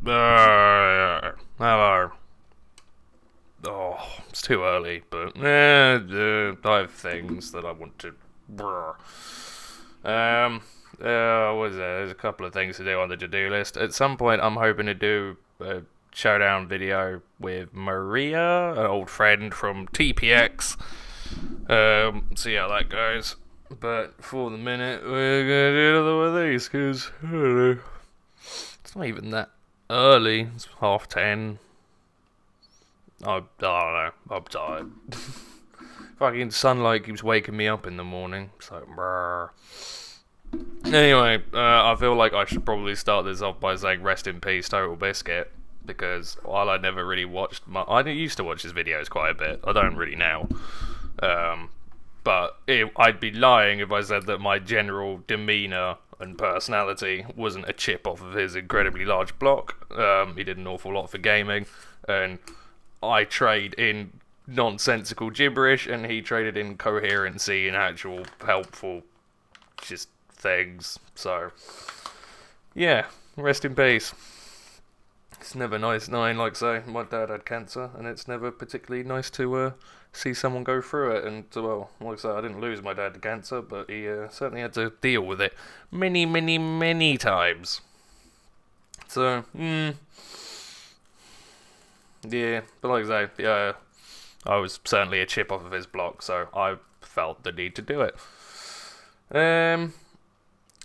Hello. Oh, it's too early, but I have things that I want to. What is there? There's a couple of things to do on the to-do list. At some point, I'm hoping to do a Showdown video with Maria, an old friend from TPX. See how that goes. But for the minute, we're gonna do another one of these because I don't know. It's not even that early. It's 10:30. I don't know. I'm tired. Fucking sunlight keeps waking me up in the morning. It's like, brr. Anyway, I feel like I should probably start this off by saying rest in peace, Total Biscuit. Because while I never really watched I used to watch his videos quite a bit. I don't really now. But I'd be lying if I said that my general demeanour and personality wasn't a chip off of his incredibly large block. He did an awful lot for gaming, and I trade in nonsensical gibberish, and he traded in coherency and actual helpful just things. So, yeah, rest in peace. It's never nice knowing, like say, my dad had cancer, and it's never particularly nice to see someone go through it. And well, like I say, I didn't lose my dad to cancer, but he certainly had to deal with it many, many, many times. So, yeah, but like I say, yeah, I was certainly a chip off of his block, so I felt the need to do it.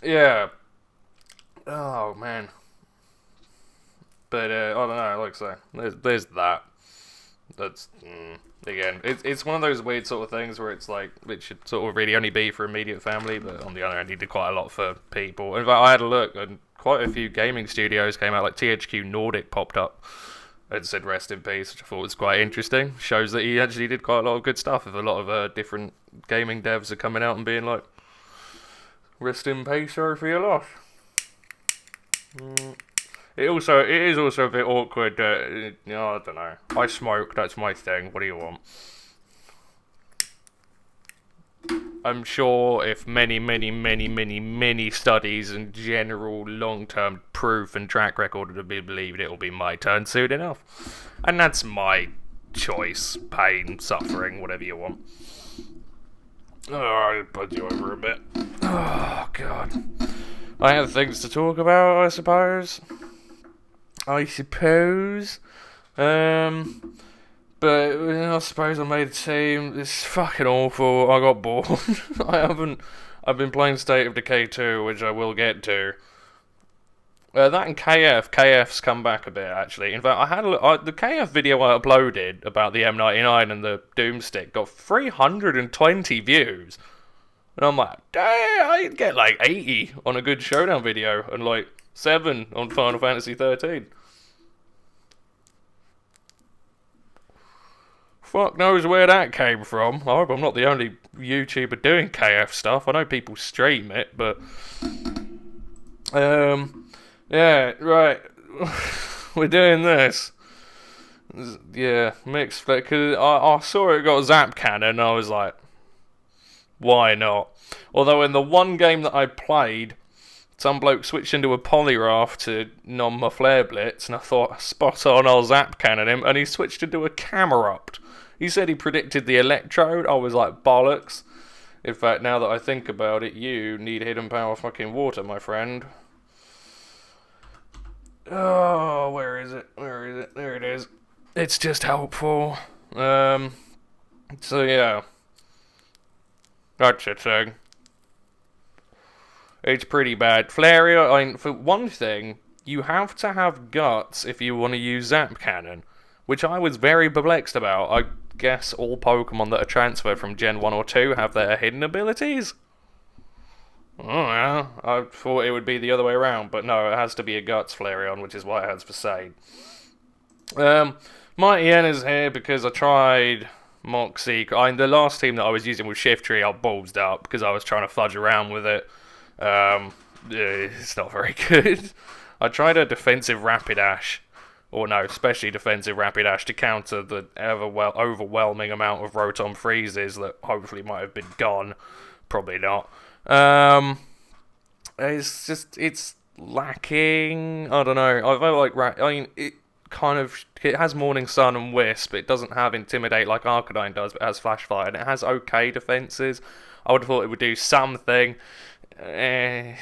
Yeah. Oh man. But I don't know. Like I say, there's that. That's again, it's one of those weird sort of things where it's like it should sort of really only be for immediate family, but on the other hand, he did quite a lot for people. In fact, I had a look, and quite a few gaming studios came out. Like THQ Nordic popped up and said rest in peace, which I thought was quite interesting. Shows that he actually did quite a lot of good stuff. If a lot of different gaming devs are coming out and being like, rest in peace, sorry for your loss. It is also a bit awkward. I don't know. I smoke. That's my thing. What do you want? I'm sure if many, many, many, many, many studies and general long-term proof and track record would be believed, it will be my turn soon enough. And that's my choice. Pain, suffering, whatever you want. I'll put you over a bit. Oh, God. I have things to talk about, I suppose. But I suppose I made a team. It's fucking awful. I got bored. I've been playing State of Decay 2, which I will get to. That and KF's come back a bit, actually. In fact, I had the KF video I uploaded about the M99 and the Doomstick got 320 views. And I'm like, damn, I'd get like 80 on a good Showdown video and like 7 on Final Fantasy 13. Fuck knows where that came from. I hope I'm not the only YouTuber doing KF stuff. I know people stream it, but yeah, right. We're doing this. Yeah, mixed. Because I saw it got Zap Cannon, and I was like, why not? Although in the one game that I played, some bloke switched into a polygraph to non my flare blitz, and I thought, spot on, I'll Zap Cannon him, and he switched into a Camerupt. He said he predicted the electrode. I was like, bollocks. In fact, now that I think about it, you need hidden power fucking water, my friend. Oh, where is it? There it is. It's just helpful. So yeah. That's a thing. It's pretty bad. Flareon, I mean, for one thing, you have to have guts if you want to use Zap Cannon, which I was very perplexed about. I guess all Pokemon that are transferred from Gen 1 or 2 have their hidden abilities? Oh, yeah. I thought it would be the other way around, but no, it has to be a Guts Flareon, which is what it has for Sade. Mighty N is here because I tried Moxie. The last team that I was using with Shiftry, I ballsed up because I was trying to fudge around with it. It's not very good. I tried a defensive Rapidash, or no, especially defensive Rapidash to counter the overwhelming amount of Rotom freezes that hopefully might have been gone. Probably not. It's lacking. I don't know. I felt like I mean, it has Morning Sun and Wisp. It doesn't have Intimidate like Arcanine does, but it has Flash Fire, and it has okay defenses. I would have thought it would do something. I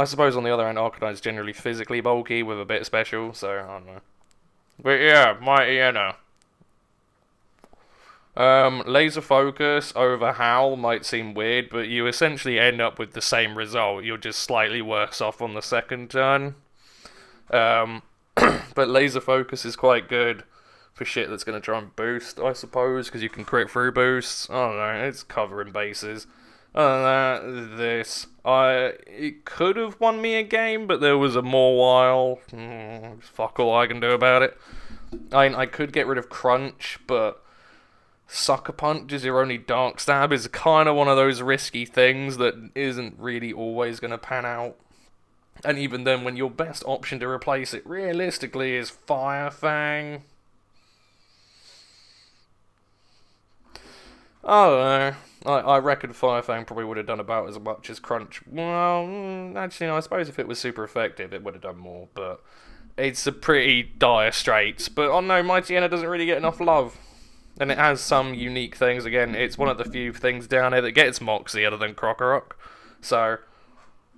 suppose on the other hand, Arcanine's generally physically bulky with a bit special, so I don't know. But yeah, Mighty Enna. Laser Focus over Howl might seem weird, but you essentially end up with the same result. You're just slightly worse off on the second turn. But Laser Focus is quite good for shit that's going to try and boost, I suppose, because you can crit through boosts. I don't know, it's covering bases. Other than that, this. It could have won me a game, but there was a more while. Fuck all I can do about it. I could get rid of Crunch, but Sucker Punch is your only Dark Stab is kind of one of those risky things that isn't really always going to pan out. And even then, when your best option to replace it realistically is Fire Fang. I don't know. I reckon Fire Fang probably would have done about as much as Crunch. Well, actually, no, I suppose if it was super effective, it would have done more, but it's a pretty dire straits. But, oh no, Mighty Enna doesn't really get enough love. And it has some unique things. Again, it's one of the few things down here that gets Moxie other than Krokorok. So,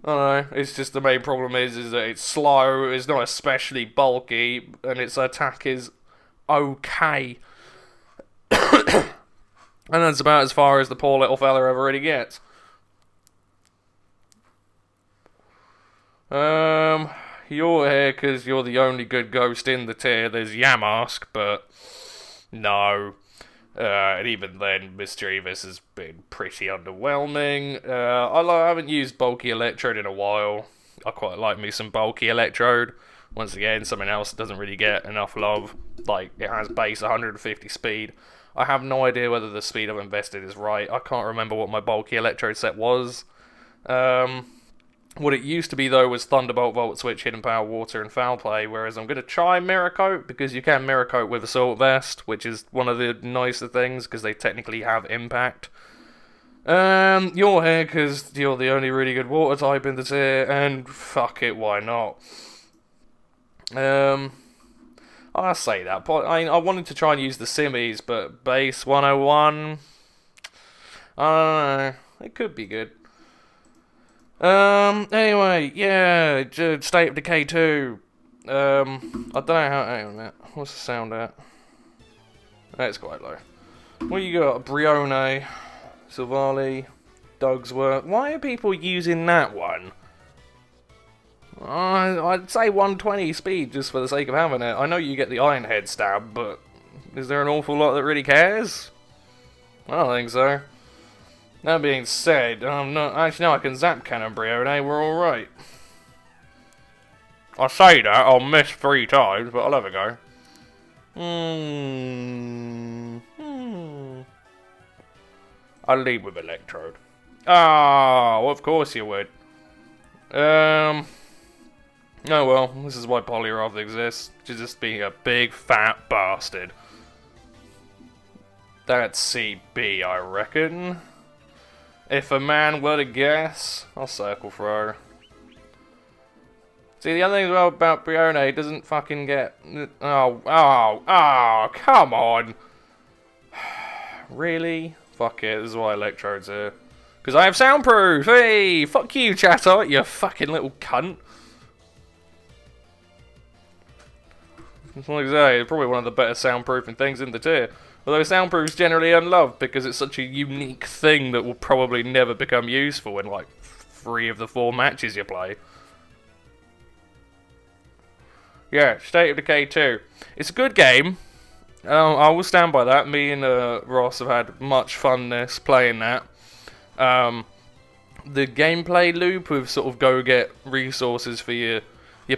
I don't know, it's just the main problem is that it's slow, it's not especially bulky, and its attack is okay. And that's about as far as the poor little fella ever really gets. You're here because you're the only good ghost in the tier. There's Yamask, but no. And even then, Mischievous has been pretty underwhelming. I haven't used Bulky Electrode in a while. I quite like me some Bulky Electrode. Once again, something else that doesn't really get enough love. Like, it has base 150 speed. I have no idea whether the speed I've invested is right. I can't remember what my Bulky Electrode set was. What it used to be, though, was Thunderbolt, Volt Switch, Hidden Power, Water, and Foul Play, whereas I'm going to try Mirror Coat, because you can Mirror Coat with Assault Vest, which is one of the nicer things, because they technically have impact. You're here because you're the only really good Water type in the tier, and fuck it, why not? I'll say that. I wanted to try and use the Simmies, but base 101... I don't know. It could be good. Anyway, yeah, State of Decay 2. I don't know how... Hang on a minute. What's the sound at? That's quite low. What you got? Brione, Silvally, Dogsworth. Why are people using that one? I'd say 120 speed just for the sake of having it. I know you get the Iron Head stab, but is there an awful lot that really cares? I don't think so. That being said, actually, no, I can Zap Cannon Brione, we're alright. I say that, I'll miss 3 times, but I'll have a go. I'll lead with Electrode. Oh, of course you would. Oh well, this is why Poliwrath exists. To just be a big fat bastard. That's CB, I reckon. If a man were to guess, I'll Circle Throw. See, the other thing about Brione, it doesn't fucking get... Oh, come on! Really? Fuck it, this is why Electrode's here. Because I have Soundproof! Hey! Fuck you, chatter, you fucking little cunt! Like I say, it's probably one of the better soundproofing things in the tier. Although soundproof's generally unloved because it's such a unique thing that will probably never become useful in like 3 of the 4 matches you play. Yeah, State of Decay 2. It's a good game. I will stand by that. Me and Ross have had much funness playing that. The gameplay loop of sort of go get resources for your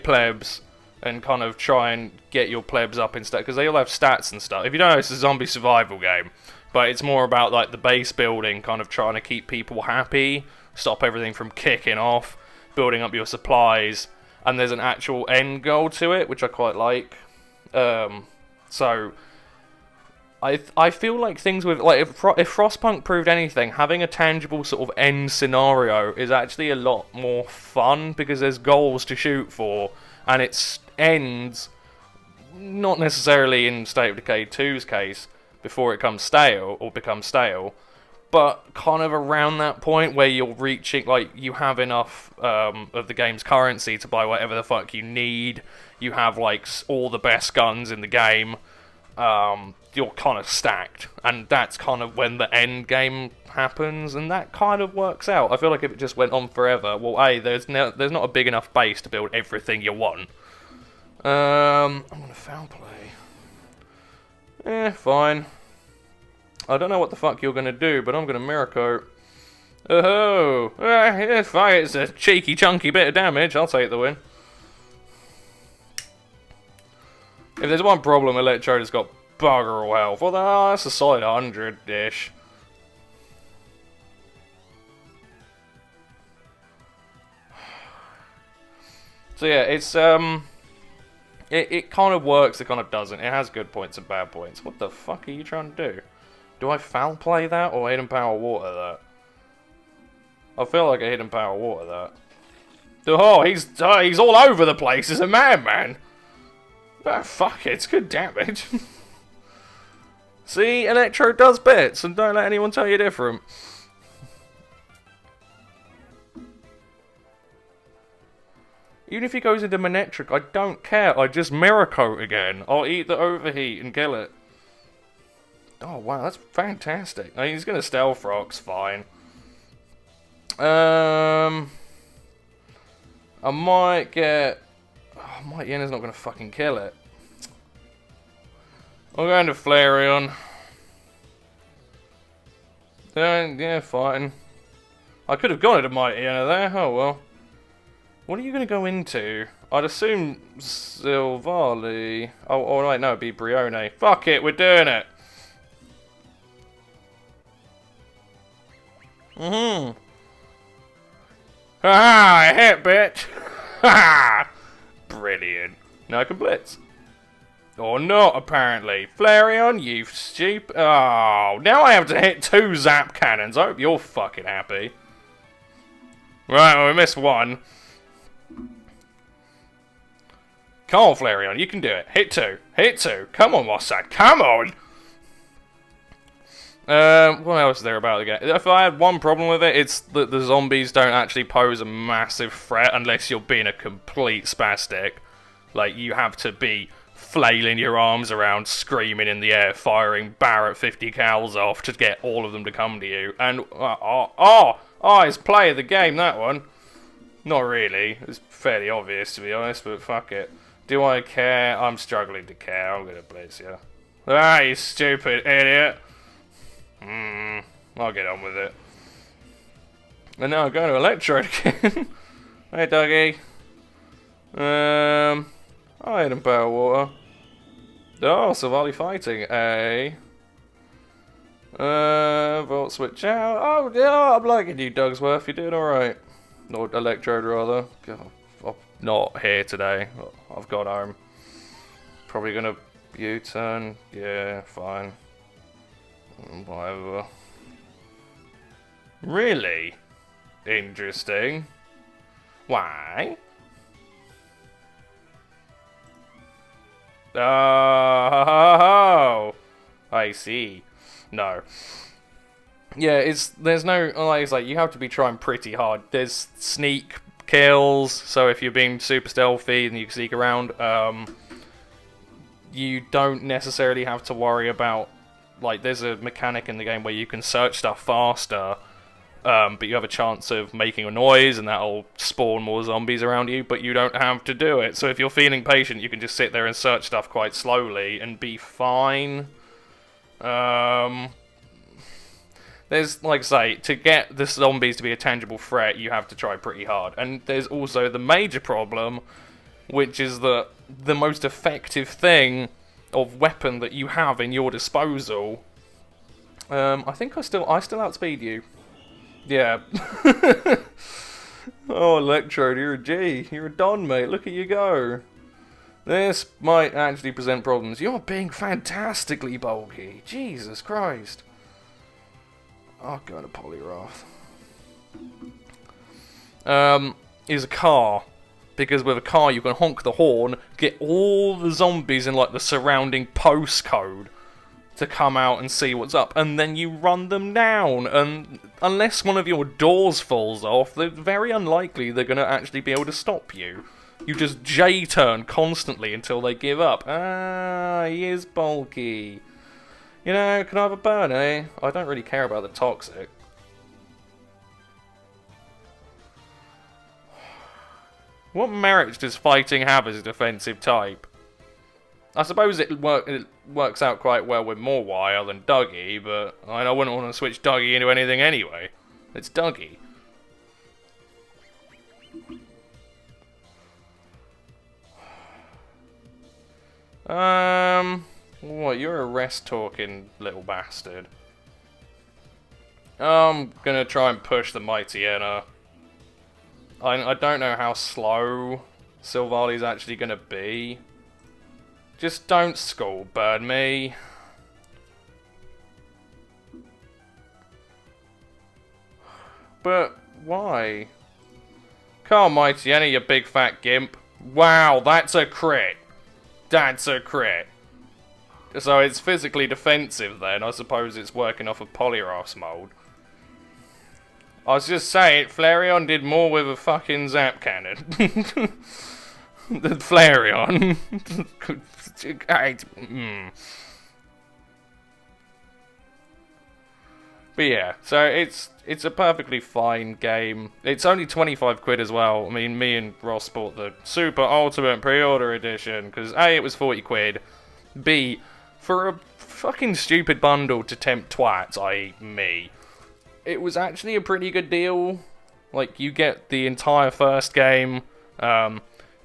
plebs and kind of try and get your plebs up in stat, because they all have stats and stuff. If you don't know, it's a zombie survival game, but it's more about like the base building, kind of trying to keep people happy, stop everything from kicking off, building up your supplies, and there's an actual end goal to it, which I quite like. So I feel like things with like if Frostpunk proved anything, having a tangible sort of end scenario is actually a lot more fun because there's goals to shoot for, and it ends not necessarily in State of Decay 2's case before it becomes stale, but kind of around that point where you're reaching, like, you have enough of the game's currency to buy whatever the fuck you need. You have like all the best guns in the game. You're kind of stacked, and that's kind of when the end game happens, and that kind of works out. I feel like if it just went on forever, well, there's not a big enough base to build everything you want. I'm gonna foul play. Fine. I don't know what the fuck you're gonna do, but I'm gonna mirror coat. Oh, yeah, fine. It's a cheeky, chunky bit of damage. I'll take the win. If there's one problem, Electrode has got bugger all health. Well, that's a solid 100-ish. So yeah, it's it kind of works, it kind of doesn't. It has good points and bad points. What the fuck are you trying to do? Do I foul play that or hidden power water that? I feel like a hidden power water that. Oh, he's all over the place. He's a madman. Oh, fuck it, it's good damage. See, Electro does bits, and don't let anyone tell you different. Even if he goes into Manetric, I don't care. I just mirror coat again. I'll eat the overheat and kill it. Oh wow, that's fantastic. I mean, he's gonna stealth rocks, fine. I might get. Oh, Might Yenna's not gonna fucking kill it. I'm going to Flareon. Yeah, fine. I could have gone into Mighty Yenna there. Oh well. What are you going to go into? I'd assume Silvally. Oh, right, no, it'd be Brione. Fuck it, we're doing it. Ha ha! I hit, bitch. Ha! Brilliant. Now I can blitz. Or not, apparently. Flareon, you stupid. Oh, now I have to hit 2 zap cannons. I hope you're fucking happy. Right, well, we missed one. Come on, Flareon, you can do it. Hit 2. Hit 2. Come on, Mossad. Come on! What else is there about the game? If I had one problem with it, it's that the zombies don't actually pose a massive threat unless you're being a complete spastic. Like, you have to be flailing your arms around, screaming in the air, firing Barrett 50 cals off to get all of them to come to you. And, it's play of the game, that one. Not really. It's fairly obvious, to be honest, but fuck it. Do I care? I'm struggling to care. I'm gonna blitz you. Ah, you stupid idiot. I'll get on with it. And now I'm going to Electrode again. Hey, Dougie. I hit him power water. Oh, Silvally fighting. Volt switch out. Oh, yeah, I'm liking you, Dugsworth. You're doing alright. Or Electrode, rather. God, I'm not here today. I've got home. Probably gonna U-turn. Yeah, fine. Whatever. Really? Interesting. Why? Oh, I see. No. Yeah, there's no, like, it's like you have to be trying pretty hard. There's sneak kills, so if you're being super stealthy and you can sneak around, you don't necessarily have to worry about, like, there's a mechanic in the game where you can search stuff faster, but you have a chance of making a noise and that'll spawn more zombies around you, but you don't have to do it. So if you're feeling patient, you can just sit there and search stuff quite slowly and be fine. There's, like I say, to get the zombies to be a tangible threat, you have to try pretty hard. And there's also the major problem, which is that the most effective thing of weapon that you have in your disposal, I think I still outspeed you. Yeah. Oh, Electrode, you're a G. You're a Don, mate. Look at you go. This might actually present problems. You're being fantastically bulky. Jesus Christ. I'll go to Polyrath. Is a car. Because with a car you can honk the horn, get all the zombies in like the surrounding postcode to come out and see what's up, and then you run them down, and unless one of your doors falls off, they're very unlikely they're going to actually be able to stop you. You just J-turn constantly until they give up. Ah, he is bulky. You know, can I have a burn, eh? I don't really care about the toxic. What merits does fighting have as a defensive type? I suppose it works out quite well with Morwire than Dougie, but I wouldn't want to switch Dougie into anything anyway. It's Dougie. What, you're a rest-talking little bastard. I'm gonna try and push the Mighty Enna. I don't know how slow Silvali's actually gonna be. Just don't skull burn me. But why? Come on, Mighty Enna, you big fat gimp. Wow, that's a crit. That's a crit. So it's physically defensive then. I suppose it's working off of Polyrath's mold. I was just saying, Flareon did more with a fucking zap cannon. Than Flareon. But yeah, so it's a perfectly fine game. It's only 25 quid as well. I mean, me and Ross bought the Super Ultimate Pre-Order Edition, because A, it was 40 quid, B, for a fucking stupid bundle to tempt twats, i.e. me, it was actually a pretty good deal. Like, you get the entire first game,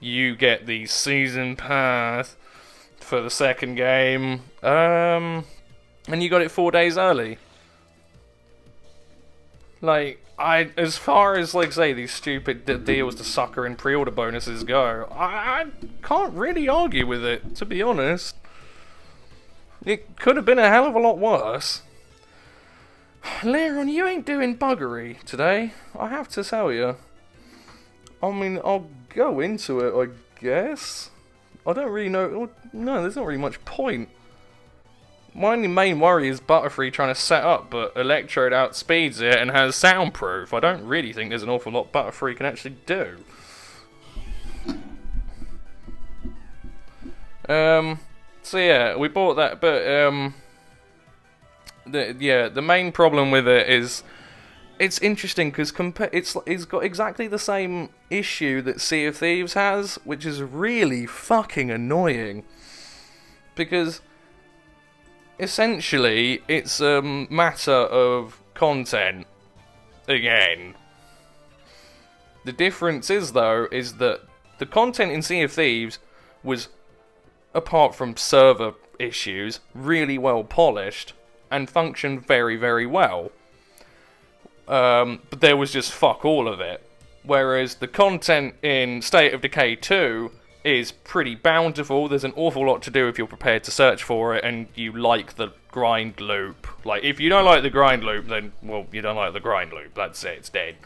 you get the season pass for the second game, and you got it 4 days early. Like, as far as, like, say, these stupid deals to sucker in pre-order bonuses go, I can't really argue with it, to be honest. It could have been a hell of a lot worse. Leron, you ain't doing buggery today, I have to tell you. I mean, I'll go into it, I guess. I don't really know. No, there's not really much point. My only main worry is Butterfree trying to set up, but Electrode outspeeds it and has soundproof. I don't really think there's an awful lot Butterfree can actually do. So yeah, we bought that, but the main problem with it is it's interesting because it's got exactly the same issue that Sea of Thieves has, which is really fucking annoying. Because essentially, it's a matter of content, again. The difference is, though, is that the content in Sea of Thieves was, apart from server issues, really well polished, and functioned very, very well. But there was just fuck all of it. Whereas the content in State of Decay 2 is pretty bountiful. There's an awful lot to do if you're prepared to search for it and you like the grind loop. Like, if you don't like the grind loop, then, well, you don't like the grind loop. That's it, it's dead.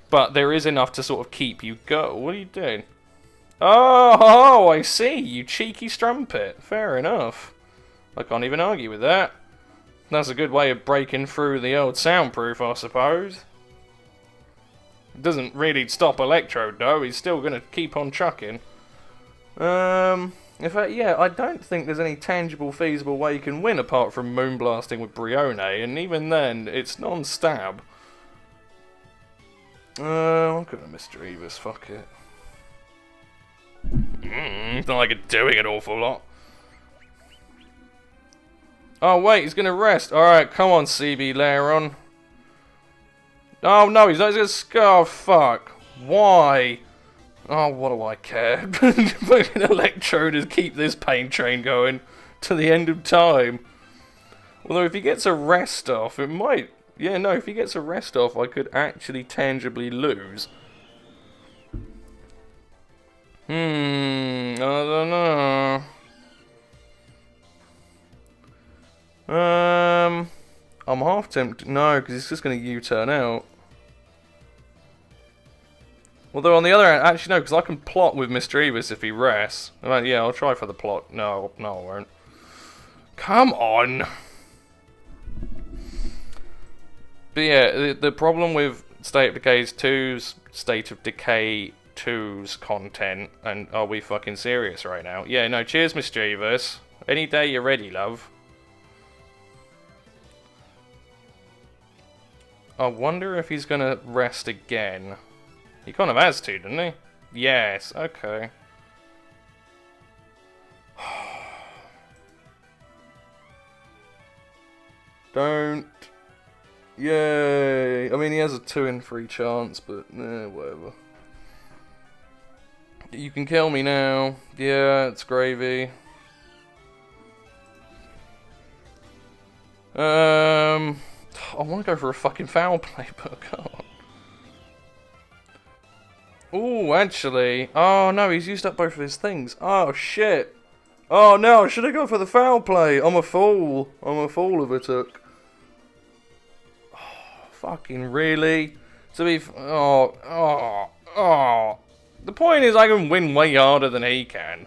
But there is enough to sort of keep you go. What are you doing? Oh, I see, you cheeky strumpet. Fair enough. I can't even argue with that. That's a good way of breaking through the old soundproof, I suppose. It doesn't really stop Electrode, though. He's still going to keep on chucking. In fact, yeah, I don't think there's any tangible, feasible way you can win apart from moonblasting with Brione, and even then, it's non-stab. I'm going to Mr. Evis, fuck it. It's not like it's doing an awful lot. Oh, wait, he's going to rest. Alright, come on, CB Leron. Oh, no, he's not going to... Oh, fuck. Why? Oh, what do I care? Fucking Electrode is keep this pain train going to the end of time. Although, if he gets a rest off, it might... Yeah, no, if he gets a rest off, I could actually tangibly lose. I'm half tempted. No, because it's just going to U-turn out. Although on the other hand, actually no, because I can plot with Mischievous if he rests. Yeah, I'll try for the plot. No, I won't. Come on! But yeah, the problem with State of Decay's 2's State of Decay 2's content, and are we fucking serious right now? Yeah, no, cheers Mischievous. Any day you're ready, love. I wonder if he's gonna rest again. He kind of has to, doesn't he? Yes, okay. Don't. Yay. I mean, he has a 2 in 3 chance, but whatever. You can kill me now. Yeah, it's gravy. I want to go for a fucking foul play, but I can't. Ooh, actually. Oh no, he's used up both of his things. Oh shit. Oh no, should I go for the foul play? I'm a fool. I'm a fool of a took. Oh, fucking really? To be. Oh. The point is, I can win way harder than he can.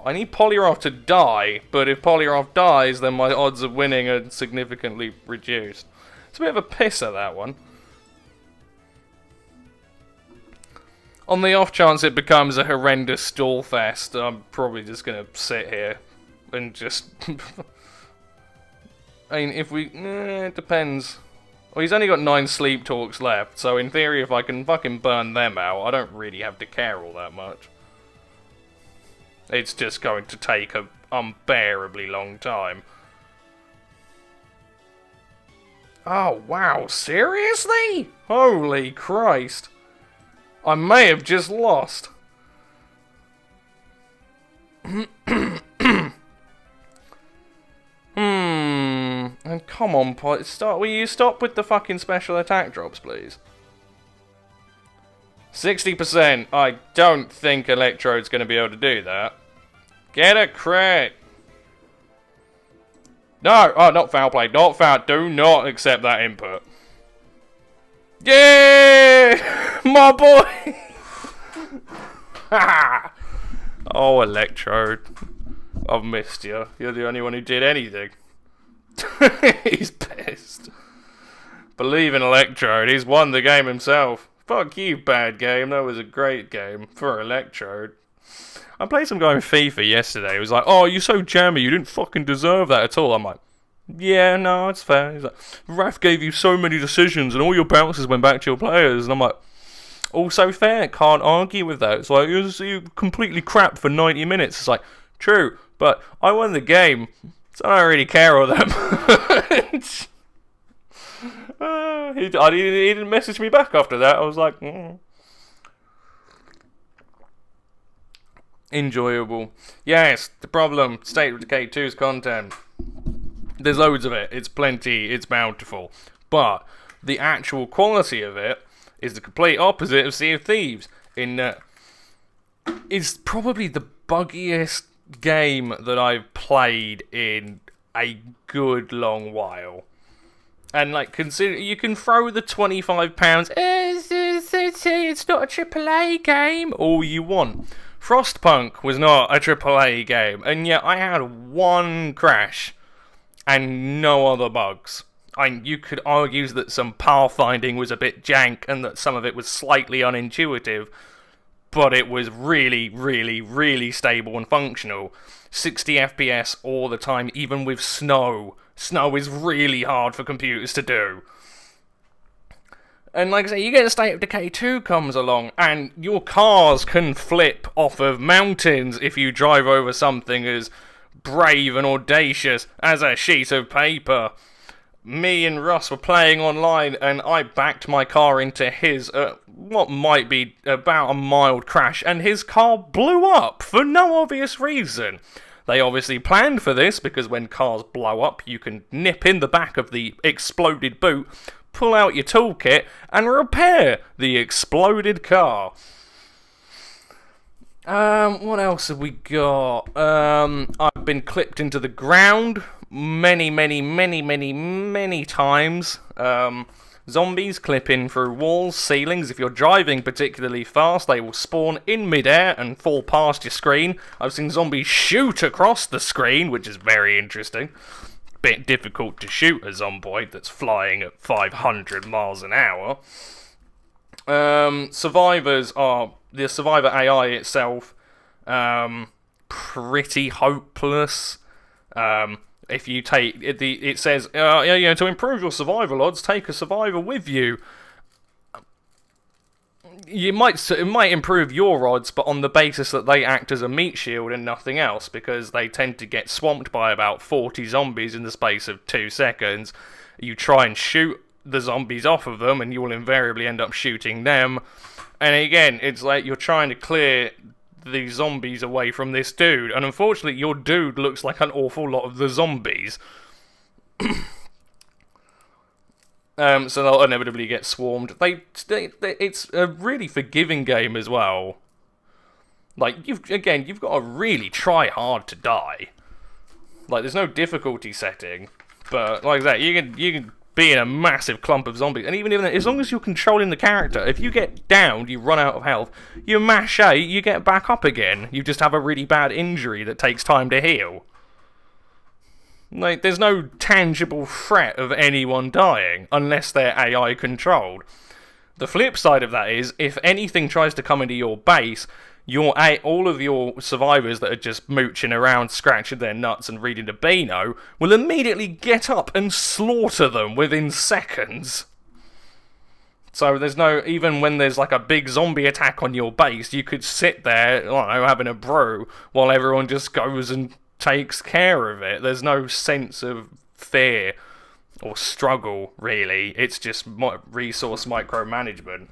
I need Polyroth to die, but if Polyroth dies, then my odds of winning are significantly reduced. It's a bit of a pisser, that one. On the off chance it becomes a horrendous stall fest, I'm probably just going to sit here and just... I mean, if we... it depends. Well, he's only got 9 sleep talks left, so in theory if I can fucking burn them out, I don't really have to care all that much. It's just going to take an unbearably long time. Oh, wow, seriously? Holy Christ. I may have just lost. And come on, will you stop with the fucking special attack drops, please? 60%. I don't think Electrode's going to be able to do that. Get a crit. No, oh, not foul play. Not foul. Do not accept that input. Yeah, my boy. Oh, Electrode. I've missed you. You're the only one who did anything. He's pissed. Believe in Electrode. He's won the game himself. Fuck you, bad game. That was a great game for Electrode. I played some guy in FIFA yesterday. He was like, oh, you're so jammy. You didn't fucking deserve that at all. I'm like, yeah, no, it's fair. He's like, Raf gave you so many decisions and all your bounces went back to your players. And I'm like, also fair. Can't argue with that. It's like, you completely crap for 90 minutes. It's like, true. But I won the game. So I don't really care all that much. He didn't message me back after that. I was like, enjoyable. Yes, the problem, State of Decay 2's content. There's loads of it. It's plenty. It's bountiful. But the actual quality of it is the complete opposite of Sea of Thieves. It's probably the buggiest game that I've played in a good long while. And like, consider you can throw the £25. It's not a AAA game. All you want. Frostpunk was not a AAA game, and yet I had one crash and no other bugs. You could argue that some pathfinding was a bit jank and that some of it was slightly unintuitive, but it was really, really, really stable and functional. 60 FPS all the time, even with snow. Snow is really hard for computers to do. And like I say, you get a State of Decay 2 comes along, and your cars can flip off of mountains if you drive over something as brave and audacious as a sheet of paper. Me and Russ were playing online, and I backed my car into his, what might be about a mild crash, and his car blew up for no obvious reason. They obviously planned for this, because when cars blow up, you can nip in the back of the exploded boot, pull out your toolkit, and repair the exploded car. What else have we got? I've been clipped into the ground many times. Zombies clip in through walls, ceilings. If you're driving particularly fast, they will spawn in midair and fall past your screen. I've seen zombies shoot across the screen, which is very interesting. Bit difficult to shoot a zomboid that's flying at 500 miles an hour. Survivors are... The survivor AI itself, pretty hopeless. If you take... It says, to improve your survival odds, take a survivor with you. It might improve your odds, but on the basis that they act as a meat shield and nothing else, because they tend to get swamped by about 40 zombies in the space of 2 seconds. You try and shoot the zombies off of them, and you will invariably end up shooting them. And again, it's like you're trying to clear the zombies away from this dude, and unfortunately your dude looks like an awful lot of the zombies. So they'll inevitably get swarmed. It's a really forgiving game as well. Like, you've got to really try hard to die. Like, there's no difficulty setting, but like that, you can be in a massive clump of zombies, and even as long as you're controlling the character, if you get downed, you run out of health, you mash A, you get back up again. You just have a really bad injury that takes time to heal. Like, there's no tangible threat of anyone dying, unless they're AI controlled. The flip side of that is, if anything tries to come into your base, all of your survivors that are just mooching around, scratching their nuts and reading the Beano, will immediately get up and slaughter them within seconds. So there's no... Even when there's like a big zombie attack on your base, you could sit there, I don't know, having a brew, while everyone just goes and takes care of it. There's no sense of fear or struggle, really. It's just resource micromanagement.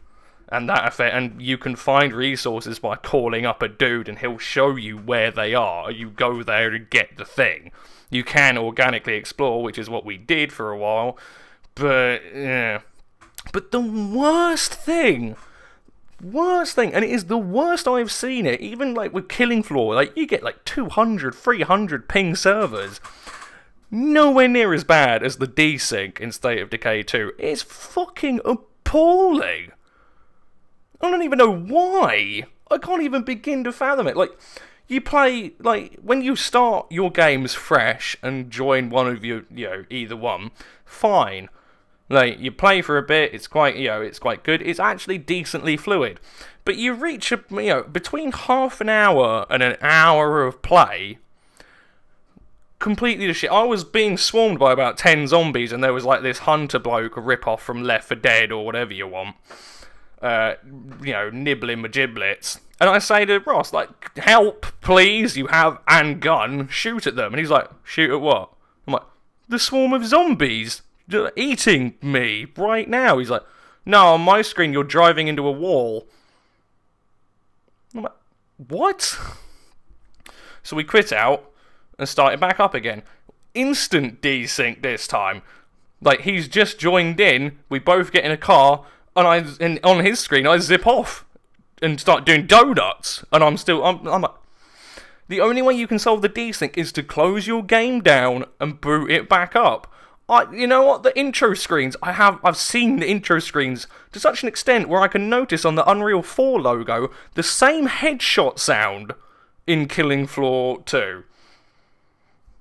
And that effect, and you can find resources by calling up a dude and he'll show you where they are. You go there to get the thing. You can organically explore, which is what we did for a while. But, yeah. But the worst thing, and it is the worst I've seen it, even like with Killing Floor, like you get like 200, 300 ping servers. Nowhere near as bad as the desync in State of Decay 2. It's fucking appalling. I don't even know why. I can't even begin to fathom it. Like, you play, like, when you start your games fresh and join one of your, either one, fine. Like, you play for a bit, it's quite, it's quite good. It's actually decently fluid. But you reach, between half an hour and an hour of play, completely the shit. I was being swarmed by about 10 zombies, and there was, like, this hunter bloke, a rip-off from Left 4 Dead or whatever you want. Nibbling my giblets. And I say to Ross, like, help, please, you have a gun, shoot at them. And he's like, shoot at what? I'm like, the swarm of zombies eating me right now. He's like, no, on my screen you're driving into a wall. I'm like, what? So we quit out and started back up again. Instant desync this time. Like, he's just joined in, we both get in a car, and on his screen, I zip off and start doing donuts. And I'm like, the only way you can solve the desync is to close your game down and boot it back up. You know what? The intro screens, I've seen the intro screens to such an extent where I can notice on the Unreal 4 logo the same headshot sound in Killing Floor 2.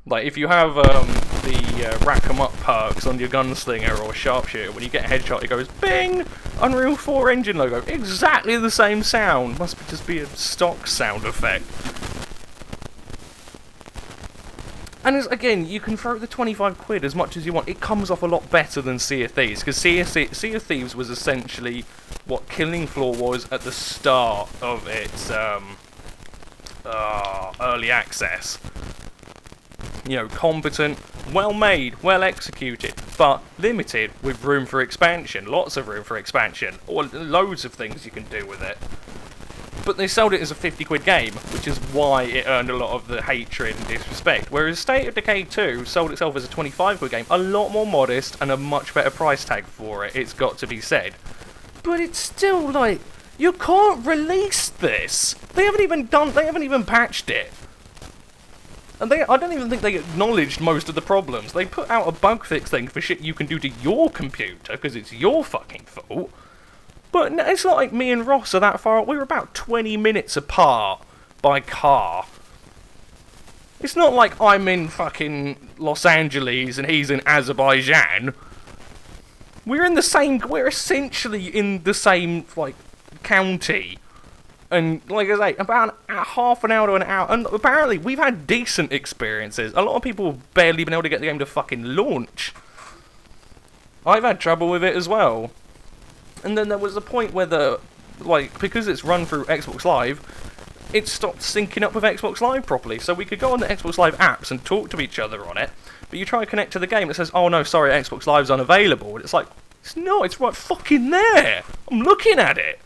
Like, if you have the rack 'em up perks on your gunslinger or sharpshooter, when you get a headshot, it goes bing! Unreal 4 engine logo. Exactly the same sound. Must just be a stock sound effect. And again, you can throw the 25 quid as much as you want. It comes off a lot better than Sea of Thieves, because Sea of Thieves was essentially what Killing Floor was at the start of its early access. Competent, well made, well executed, but limited with room for expansion. Lots of room for expansion, or loads of things you can do with it. But they sold it as a 50 quid game, which is why it earned a lot of the hatred and disrespect. Whereas State of Decay 2 sold itself as a 25 quid game, a lot more modest and a much better price tag for it, it's got to be said. But it's still like, you can't release this! They haven't even patched it. And I don't even think they acknowledged most of the problems. They put out a bug fix thing for shit you can do to your computer, because it's your fucking fault. But it's not like me and Ross are that far. We were about 20 minutes apart by car. It's not like I'm in fucking Los Angeles and he's in Azerbaijan. We're essentially in the same, like, county. And, like I say, about half an hour to an hour. And apparently, we've had decent experiences. A lot of people have barely been able to get the game to fucking launch. I've had trouble with it as well. And then there was a point where because it's run through Xbox Live, it stopped syncing up with Xbox Live properly. So we could go on the Xbox Live apps and talk to each other on it. But you try to connect to the game, it says, oh no, sorry, Xbox Live's unavailable. And it's like, it's not, it's right fucking there. I'm looking at it.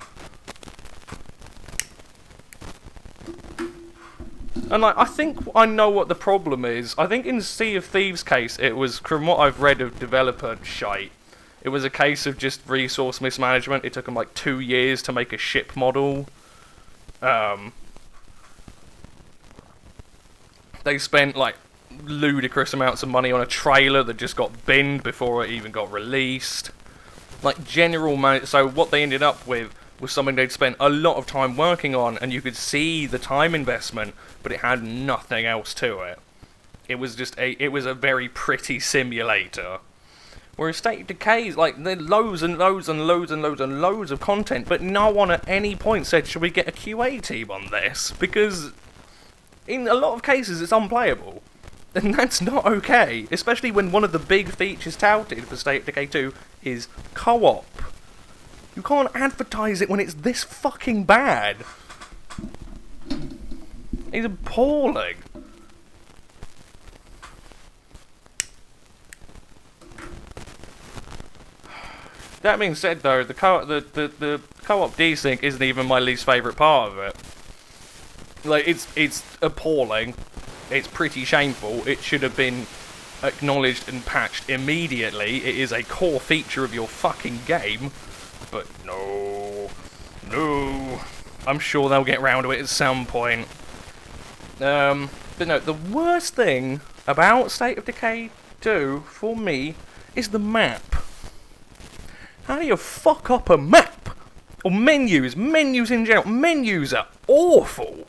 And I think I know what the problem is. I think in Sea of Thieves' case, it was, from what I've read of developer shite, it was a case of just resource mismanagement. It took them like 2 years to make a ship model. They spent like ludicrous amounts of money on a trailer that just got binned before it even got released. Like so what they ended up with was something they'd spent a lot of time working on, and you could see the time investment, but it had nothing else to it. It was just it was a very pretty simulator. Whereas State of Decay is like, there's loads and loads and loads and loads and loads of content, but no one at any point said, should we get a QA team on this? Because in a lot of cases it's unplayable. And that's not okay, especially when one of the big features touted for State of Decay 2 is co-op. You can't advertise it when it's this fucking bad. It's appalling. That being said, though, the co-op desync isn't even my least favourite part of it. Like, it's appalling. It's pretty shameful. It should have been acknowledged and patched immediately. It is a core feature of your fucking game. But no. I'm sure they'll get round to it at some point. But no, the worst thing about State of Decay 2, for me, is the map. How do you fuck up a map? Or menus in general. Menus are awful.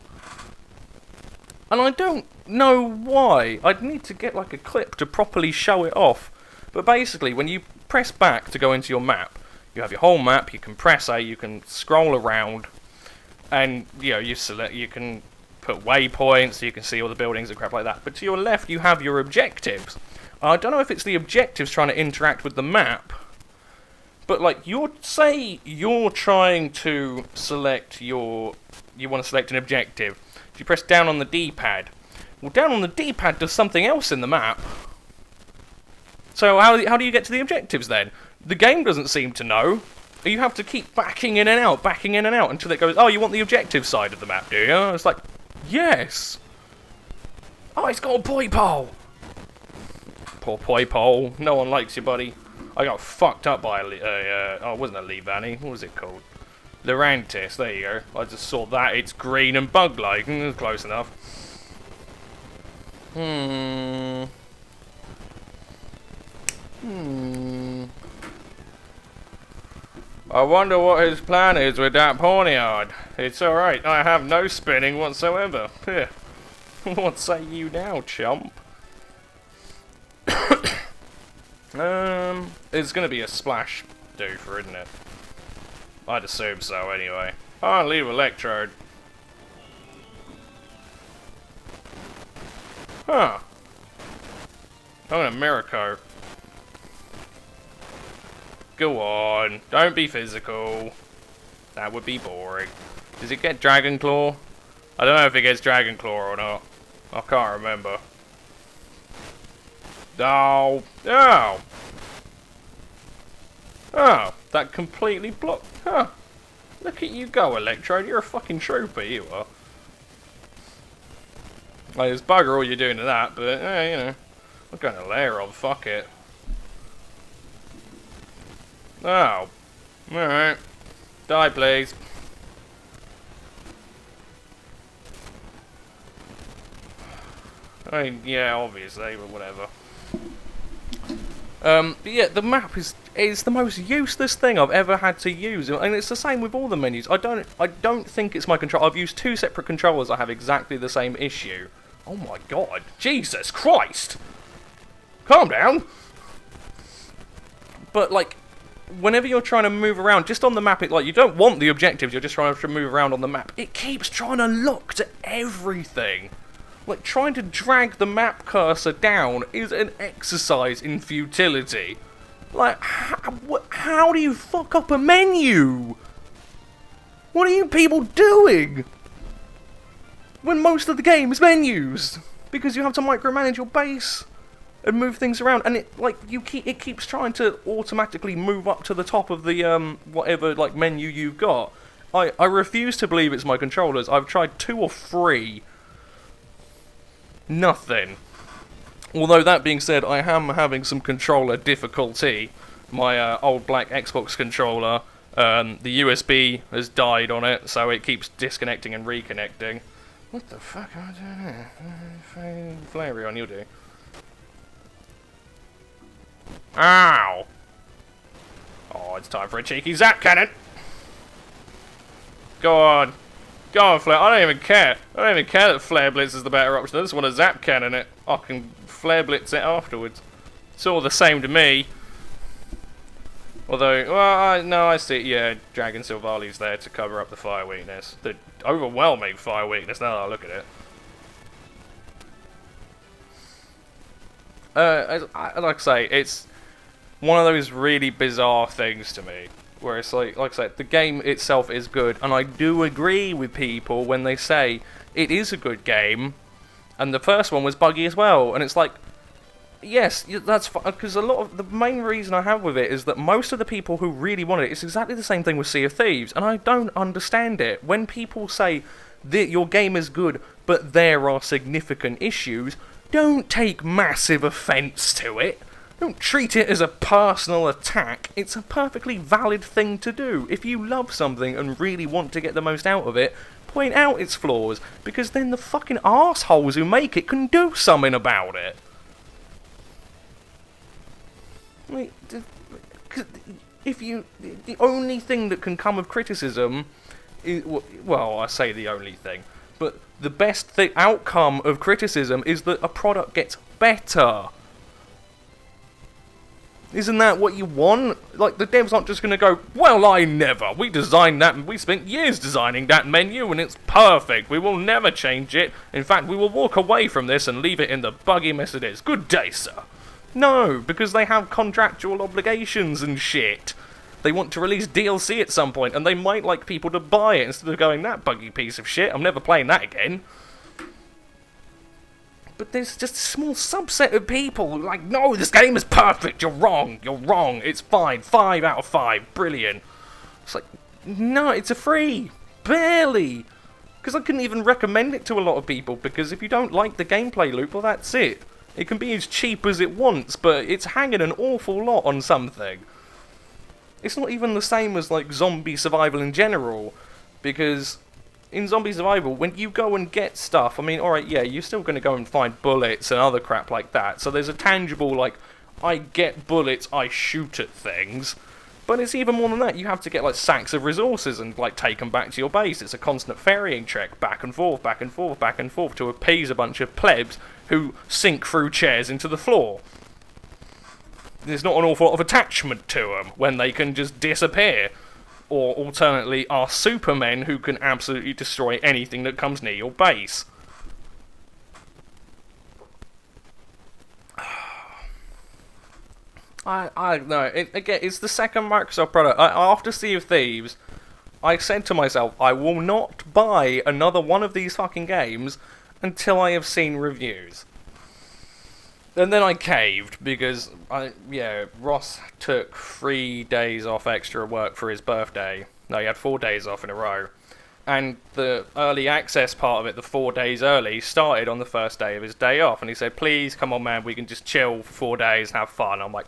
And I don't know why. I'd need to get like a clip to properly show it off. But basically, when you press back to go into your map, you have your whole map, you can press A, you can scroll around, and you can put waypoints, so you can see all the buildings and crap like that. But to your left, you have your objectives. I don't know if it's the objectives trying to interact with the map, but like, say you're trying to select you want to select an objective. You press down on the D-pad. Well, down on the D-pad does something else in the map. So how do you get to the objectives then? The game doesn't seem to know. You have to keep backing in and out, until it goes, oh, you want the objective side of the map, do you? It's like, yes. Oh, it's got a poi pole. Poor poi pole. No one likes you, buddy. I got fucked up by it wasn't a Levani. What was it called? Lurantis. There you go. I just saw that. It's green and bug-like. Close enough. I wonder what his plan is with that poniard. It's alright, I have no spinning whatsoever. Here. What say you now, chump? It's gonna be a splash doofer, isn't it? I'd assume so, anyway. I'll leave electrode. Huh. I'm gonna Miracle. Go on, don't be physical. That would be boring. Does it get Dragon Claw? I don't know if it gets Dragon Claw or not. I can't remember. Oh, oh. Oh, that completely blocked. Huh. Look at you go, Electrode. You're a fucking trooper, you are. Like, it's bugger all you're doing to that, but, I'm going to layer on, fuck it. Oh. Alright. Die, please. I mean, yeah, obviously, but whatever. But yeah, the map is the most useless thing I've ever had to use, and it's the same with all the menus. I don't think it's my control. I've used 2 separate controllers. I have exactly the same issue. Oh my god, Jesus Christ! Calm down. But like, whenever you're trying to move around, just on the map, you don't want the objectives. You're just trying to move around on the map. It keeps trying to lock to everything. Like, trying to drag the map cursor down is an exercise in futility. Like, how do you fuck up a menu? What are you people doing? When most of the game is menus. Because you have to micromanage your base and move things around. And it keeps trying to automatically move up to the top of the, whatever, menu you've got. I refuse to believe it's my controllers. I've tried 2 or 3. Nothing. Although, that being said, I am having some controller difficulty. My old black Xbox controller, the USB has died on it, so it keeps disconnecting and reconnecting. What the fuck am I doing here? Flareon, you'll do. Ow! Oh, it's time for a cheeky zap cannon! Go on. Go on, Flare. I don't even care. I don't even care that Flare Blitz is the better option. I just want to zap cannon it. I can Flare Blitz it afterwards. It's all the same to me. Although, well, no, I see. Yeah, Dragon Silvali's there to cover up the fire weakness. The overwhelming fire weakness, now that I look at it. Like I say, it's one of those really bizarre things to me. Where it's like I said, the game itself is good, and I do agree with people when they say it is a good game, and the first one was buggy as well, and it's like, yes, that's fine, because a lot of the main reason I have with it is that most of the people who really wanted it, it's exactly the same thing with Sea of Thieves, and I don't understand it. When people say that your game is good, but there are significant issues, don't take massive offence to it. Don't treat it as a personal attack. It's a perfectly valid thing to do. If you love something and really want to get the most out of it, point out its flaws, because then the fucking arseholes who make it can do something about it. Like, the only thing that can come of criticism is, well, I say the only thing, but the best outcome of criticism is that a product gets better. Isn't that what you want? Like, the devs aren't just going to go, well, I never. We designed that, and we spent years designing that menu, and it's perfect. We will never change it. In fact, we will walk away from this and leave it in the buggy mess it is. Good day, sir. No, because they have contractual obligations and shit. They want to release DLC at some point, and they might like people to buy it instead of going, that buggy piece of shit, I'm never playing that again. But there's just a small subset of people who are like, no, this game is perfect, you're wrong, it's fine, 5 out of 5, brilliant. It's like, no, it's a free, barely. Because I couldn't even recommend it to a lot of people, because if you don't like the gameplay loop, well, that's it. It can be as cheap as it wants, but it's hanging an awful lot on something. It's not even the same as, like, zombie survival in general, because in zombie survival, when you go and get stuff, I mean, alright, yeah, you're still going to go and find bullets and other crap like that, so there's a tangible, like, I get bullets, I shoot at things, but it's even more than that. You have to get, like, sacks of resources and, like, take them back to your base. It's a constant ferrying trek, back and forth, back and forth, back and forth, to appease a bunch of plebs who sink through chairs into the floor. There's not an awful lot of attachment to them when they can just disappear. Or, alternately, are supermen who can absolutely destroy anything that comes near your base. I don't know. Again, it's the second Microsoft product. After Sea of Thieves, I said to myself, I will not buy another one of these fucking games until I have seen reviews. And then I caved, because, Ross took 3 days off extra work for his birthday. No, he had 4 days off in a row. And the early access part of it, the 4 days early, started on the first day of his day off. And he said, please, come on, man, we can just chill for 4 days and have fun. I'm like,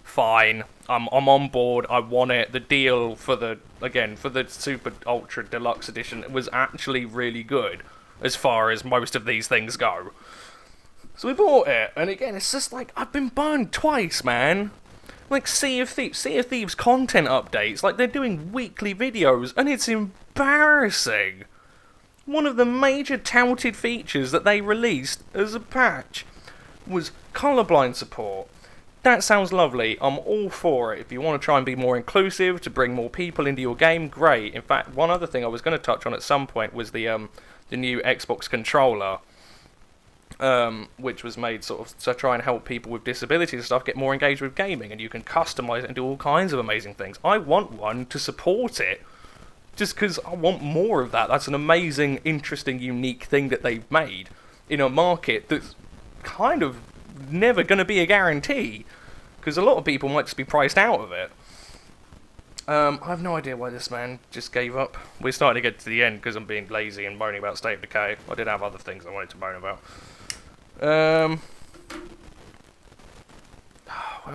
fine, I'm on board, I want it. The deal for the Super Ultra Deluxe Edition was actually really good, as far as most of these things go. So we bought it, and again, it's just like, I've been burned twice, man. Like Sea of Thieves content updates, like they're doing weekly videos, and it's embarrassing. One of the major touted features that they released as a patch was colorblind support. That sounds lovely, I'm all for it. If you want to try and be more inclusive, to bring more people into your game, great. In fact, one other thing I was going to touch on at some point was the new Xbox controller. Which was made sort of to try and help people with disabilities and stuff get more engaged with gaming, and you can customize it and do all kinds of amazing things. I want one to support it, just because I want more of that. That's an amazing, interesting, unique thing that they've made in a market that's kind of never going to be a guarantee, because a lot of people might just be priced out of it. I have no idea why this man just gave up. We're starting to get to the end because I'm being lazy and moaning about State of Decay. I did have other things I wanted to moan about. Where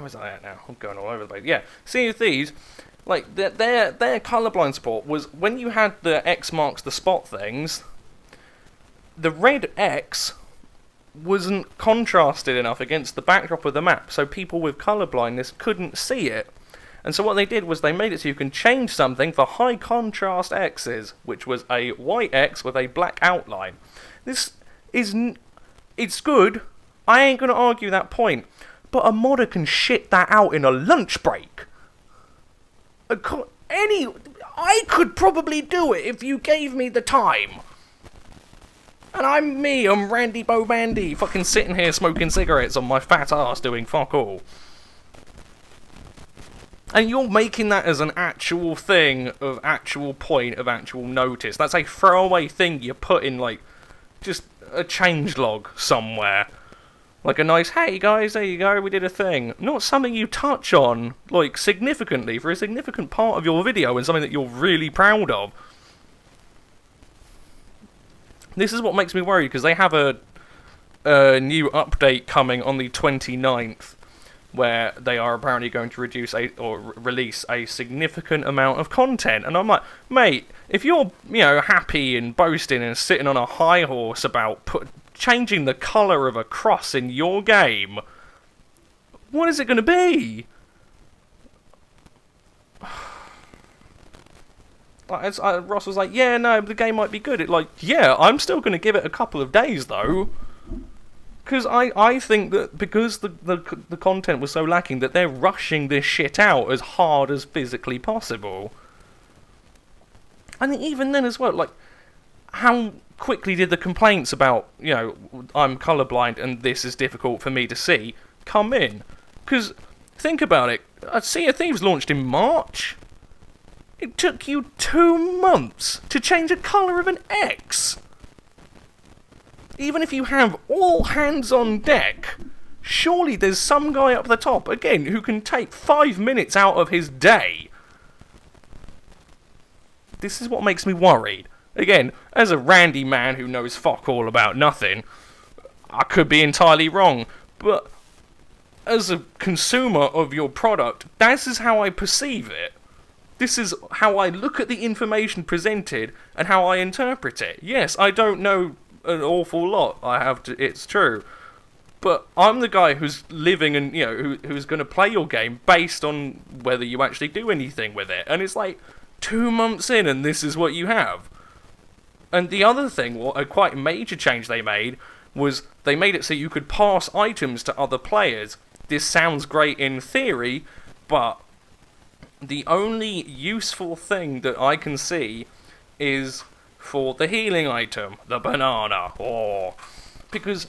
was I at now? I'm going all over the place. Yeah, Sea of Thieves, like, their colorblind support was, when you had the X marks the spot things, the red X wasn't contrasted enough against the backdrop of the map, so people with colorblindness couldn't see it. And so what they did was they made it so you can change something for high contrast X's, which was a white X with a black outline. This is... It's good, I ain't going to argue that point, but a modder can shit that out in a lunch break. I could probably do it if you gave me the time. And I'm Randy Bo Bandy, fucking sitting here smoking cigarettes on my fat ass doing fuck all. And you're making that as an actual thing of actual point of actual notice. That's a throwaway thing you put in, like, just a changelog somewhere. Like a nice, hey guys, there you go, we did a thing. Not something you touch on, like, significantly for a significant part of your video and something that you're really proud of. This is what makes me worried, because they have a new update coming on the 29th, where they are apparently going to release a significant amount of content. And I'm like, mate, if you're, happy and boasting and sitting on a high horse about changing the colour of a cross in your game, what is it going to be? Ross was like, yeah, no, the game might be good. Yeah, I'm still going to give it a couple of days, though. Because I think that because the content was so lacking, that they're rushing this shit out as hard as physically possible. And even then as well, like, how quickly did the complaints about, I'm colourblind and this is difficult for me to see, come in? Because, think about it, Sea of Thieves launched in March. It took you 2 months to change the colour of an X. Even if you have all hands on deck, surely there's some guy up the top, again, who can take 5 minutes out of his day. This is what makes me worried. Again, as a randy man who knows fuck all about nothing, I could be entirely wrong, but as a consumer of your product, this is how I perceive it. This is how I look at the information presented and how I interpret it. Yes, I don't know an awful lot, it's true, but I'm the guy who's living and who's going to play your game based on whether you actually do anything with it. And it's like 2 months in and this is what you have. And the other thing, a quite major change they made, was they made it so you could pass items to other players. This sounds great in theory, but the only useful thing that I can see is for the healing item, the banana, because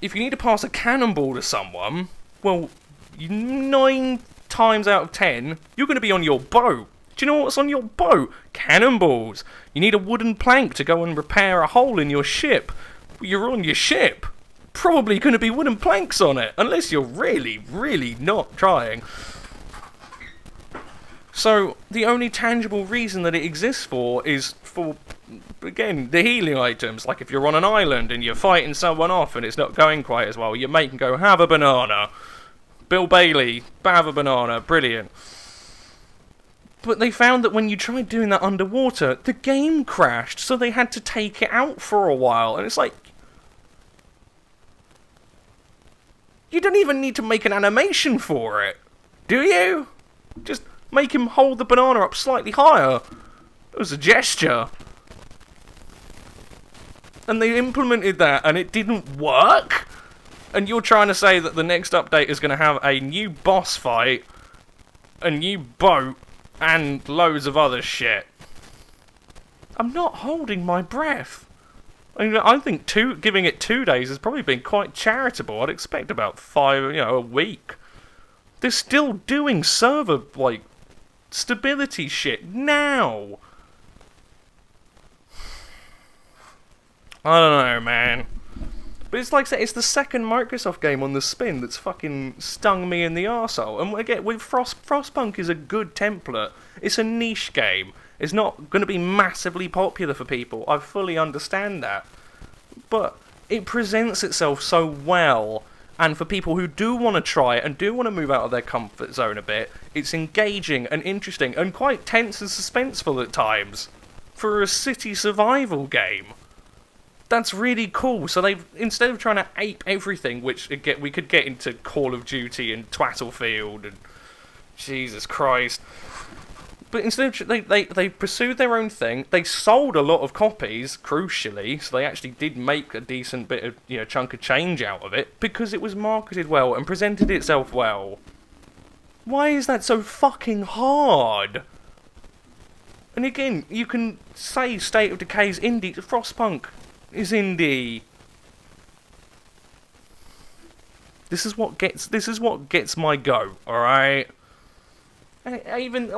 if you need to pass a cannonball to someone, well, 9 times out of 10, you're going to be on your boat. Do you know what's on your boat? Cannonballs. You need a wooden plank to go and repair a hole in your ship. You're on your ship. Probably going to be wooden planks on it, unless you're really, really not trying. So, the only tangible reason that it exists for is for, again, the healing items. Like if you're on an island and you're fighting someone off and it's not going quite as well, your mate can go, have a banana. Bill Bailey, have a banana, brilliant. But they found that when you tried doing that underwater, the game crashed, so they had to take it out for a while. And it's like, You don't even need to make an animation for it, do you? Just make him hold the banana up slightly higher. It was a gesture. And they implemented that and it didn't work? And you're trying to say that the next update is going to have a new boss fight, a new boat, and loads of other shit. I'm not holding my breath. I think giving it 2 days has probably been quite charitable. I'd expect about 5, a week. They're still doing server, stability shit now. I don't know, man. But it's like I said, it's the second Microsoft game on the spin that's fucking stung me in the arsehole. And again, with Frostpunk is a good template. It's a niche game. It's not going to be massively popular for people. I fully understand that. But it presents itself so well. And for people who do want to try it and do want to move out of their comfort zone a bit, it's engaging and interesting and quite tense and suspenseful at times. For a city survival game. That's really cool. So they've, instead of trying to ape everything, which again, we could get into Call of Duty and Twattlefield and Jesus Christ. But instead of, they pursued their own thing. They sold a lot of copies, crucially, so they actually did make a decent bit of, chunk of change out of it, because it was marketed well and presented itself well. Why is that so fucking hard? And again, you can say State of Decay is indie. Frostpunk is indie. This is what gets my go, alright? Even,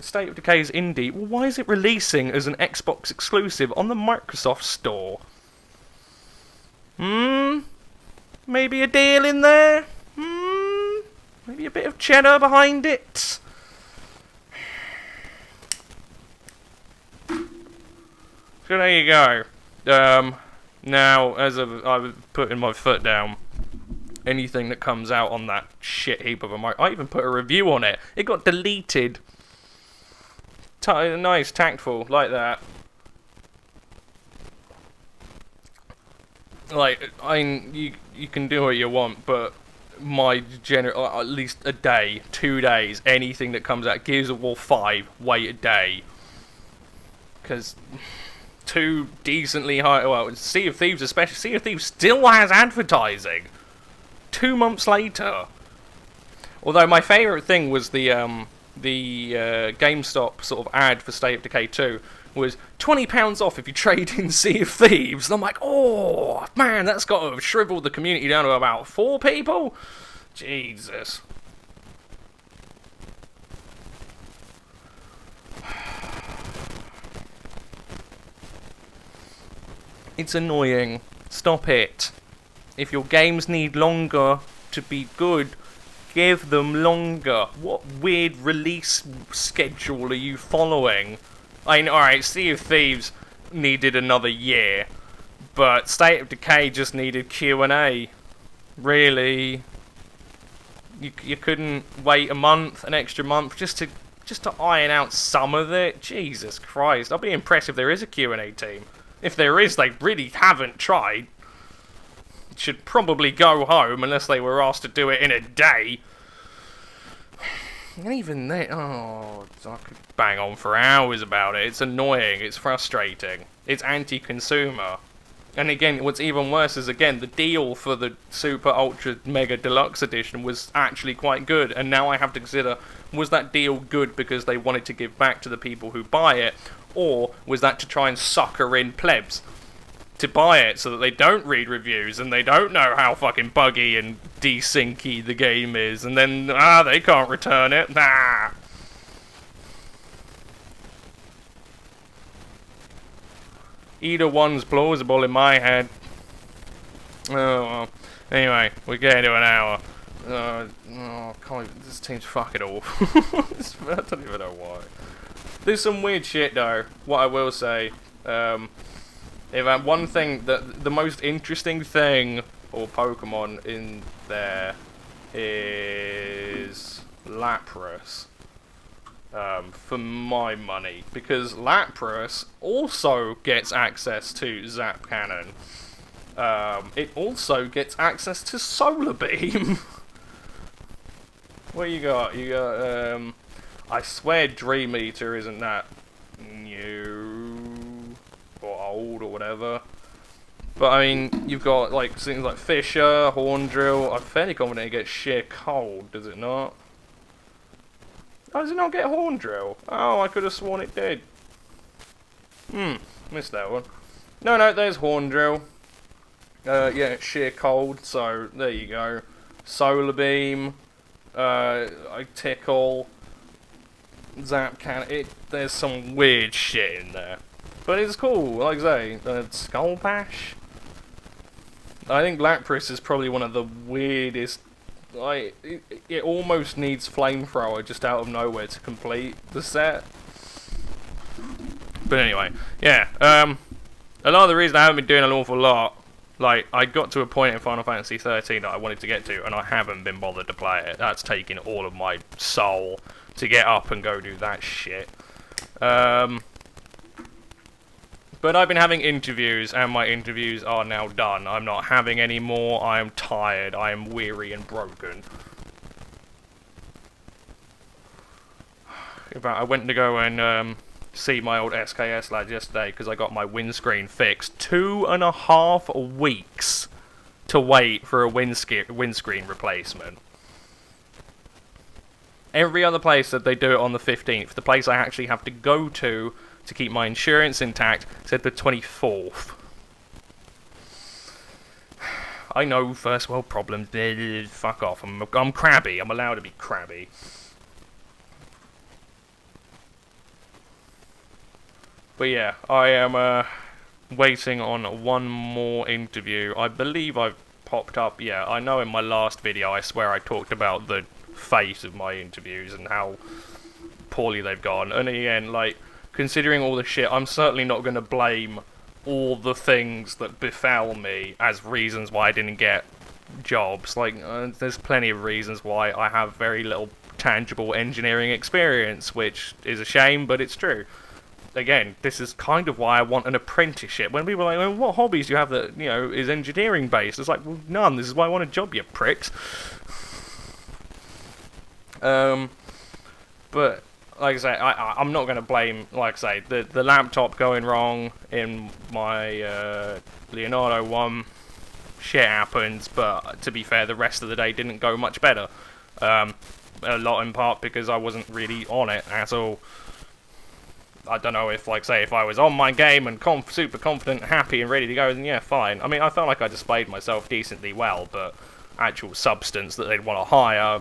State of Decay is indie. Well, why is it releasing as an Xbox exclusive on the Microsoft Store? Maybe a deal in there? Maybe a bit of cheddar behind it? So there you go. Now, as I've putting my foot down, anything that comes out on that shit heap of a mic, I even put a review on it. It got deleted. Nice, tactful, like that. You can do what you want, but my at least a day, 2 days, anything that comes out, Gears of War 5, wait a day. Because 2 decently high, Sea of Thieves especially, Sea of Thieves still has advertising 2 months later. Although my favourite thing was the GameStop sort of ad for State of Decay 2 was £20 off if you trade in Sea of Thieves. And I'm like, oh man, that's got to have shriveled the community down to about 4 people. Jesus. It's annoying. Stop it. If your games need longer to be good, give them longer. What weird release schedule are you following? Alright, Sea of Thieves needed another year, but State of Decay just needed Q&A. Really? You couldn't wait an extra month, just to iron out some of it? Jesus Christ, I'll be impressed if there is a Q&A team. If there is, they really haven't tried. Should probably go home unless they were asked to do it in a day. And even then, I could bang on for hours about it. It's annoying, it's frustrating, it's anti-consumer. And again, what's even worse is, again, the deal for the Super Ultra Mega Deluxe Edition was actually quite good. And now I have to consider, was that deal good because they wanted to give back to the people who buy it? Or was that to try and sucker in plebs to buy it so that they don't read reviews and they don't know how fucking buggy and desyncy the game is, and then, they can't return it. Nah. Either one's plausible in my head. Oh, well. Anyway, we're getting to an hour. This team's fucking awful. I don't even know why. There's some weird shit though. What I will say, if one thing, the most interesting thing or Pokemon in there is Lapras. For my money, because Lapras also gets access to Zap Cannon. It also gets access to solar beam. What you got? You got, I swear Dream Eater isn't that new or old or whatever. But I mean, you've got like things like Fisher, Horn Drill. I'm fairly confident it gets Sheer Cold, does it not? Oh, does it not get Horn Drill? Oh, I could have sworn it did. Missed that one. No, there's Horn Drill. Yeah, Sheer Cold, so there you go. Solar Beam, I Tickle, Zap Can. There's some weird shit in there. But it's cool, like I say. Skull Bash? I think Lapras is probably one of the weirdest. Like, it almost needs Flamethrower just out of nowhere to complete the set. But anyway, yeah. A lot of the reason I haven't been doing an awful lot, like, I got to a point in Final Fantasy 13 that I wanted to get to, and I haven't been bothered to play it. That's taking all of my soul to get up and go do that shit. But I've been having interviews, and my interviews are now done. I'm not having any more. I am tired. I am weary and broken. In fact, I went to go and see my old SKS lad yesterday because I got my windscreen fixed. 2.5 weeks to wait for a windscreen replacement. Every other place that they do it on the 15th, the place I actually have to go to keep my insurance intact, said the 24th. I know, first world problems, fuck off, I'm crabby, I'm allowed to be crabby. But yeah, I am waiting on one more interview. I believe I've popped up, yeah, I know in my last video I swear I talked about the fate of my interviews and how poorly they've gone, and again, like, considering all the shit, I'm certainly not going to blame all the things that befell me as reasons why I didn't get jobs. Like, there's plenty of reasons why I have very little tangible engineering experience, which is a shame, but it's true. Again, this is kind of why I want an apprenticeship. When people are like, well, what hobbies do you have that, you know, is engineering based? It's like, well, none. This is why I want a job, you pricks. But like I say, I'm not going to blame, like I say, the laptop going wrong in my Leonardo one. Shit happens, but to be fair, the rest of the day didn't go much better. A lot in part because I wasn't really on it at all. I don't know if, like, say, if I was on my game and super confident, happy and ready to go, then yeah, fine. I mean, I felt like I displayed myself decently well, but actual substance that they'd want to hire...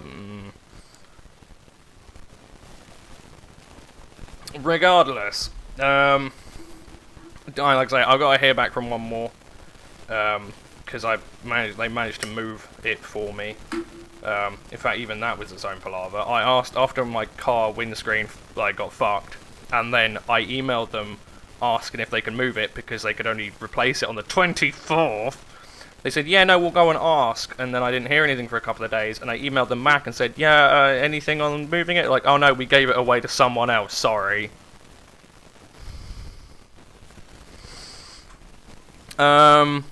Regardless, like I say, I've got to hear back from one more, because they managed to move it for me. In fact, even that was its own palaver. I asked, after my car windscreen like got fucked, and then I emailed them asking if they could move it because they could only replace it on the 24th. They said, yeah, no, we'll go and ask, and then I didn't hear anything for a couple of days, and I emailed them back and said, yeah, anything on moving it? Like, oh no, we gave it away to someone else, sorry. But